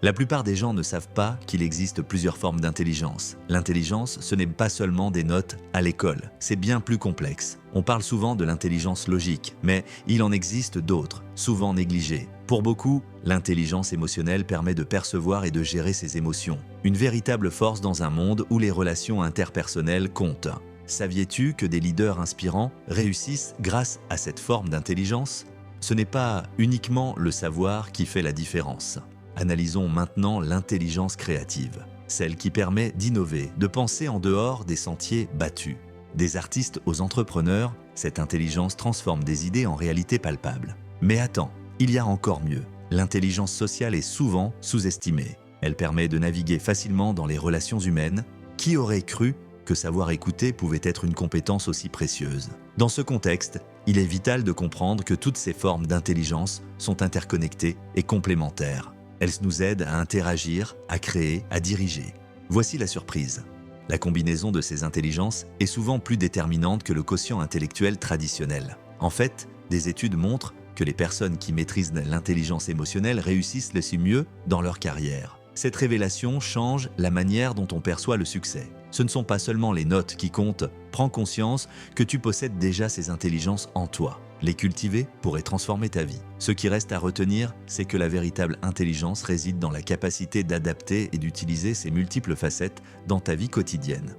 La plupart des gens ne savent pas qu'il existe plusieurs formes d'intelligence. L'intelligence, ce n'est pas seulement des notes à l'école, c'est bien plus complexe. On parle souvent de l'intelligence logique, mais il en existe d'autres, souvent négligées. Pour beaucoup, l'intelligence émotionnelle permet de percevoir et de gérer ses émotions. Une véritable force dans un monde où les relations interpersonnelles comptent. Saviez-tu que des leaders inspirants réussissent grâce à cette forme d'intelligence? Ce n'est pas uniquement le savoir qui fait la différence. Analysons maintenant l'intelligence créative, celle qui permet d'innover, de penser en dehors des sentiers battus. Des artistes aux entrepreneurs, cette intelligence transforme des idées en réalité palpable. Mais attends, il y a encore mieux. L'intelligence sociale est souvent sous-estimée. Elle permet de naviguer facilement dans les relations humaines. Qui aurait cru que savoir écouter pouvait être une compétence aussi précieuse? Dans ce contexte, il est vital de comprendre que toutes ces formes d'intelligence sont interconnectées et complémentaires. Elles nous aident à interagir, à créer, à diriger. Voici la surprise. La combinaison de ces intelligences est souvent plus déterminante que le quotient intellectuel traditionnel. En fait, des études montrent que les personnes qui maîtrisent l'intelligence émotionnelle réussissent le mieux dans leur carrière. Cette révélation change la manière dont on perçoit le succès. Ce ne sont pas seulement les notes qui comptent, prends conscience que tu possèdes déjà ces intelligences en toi. Les cultiver pourrait transformer ta vie. Ce qui reste à retenir, c'est que la véritable intelligence réside dans la capacité d'adapter et d'utiliser ces multiples facettes dans ta vie quotidienne.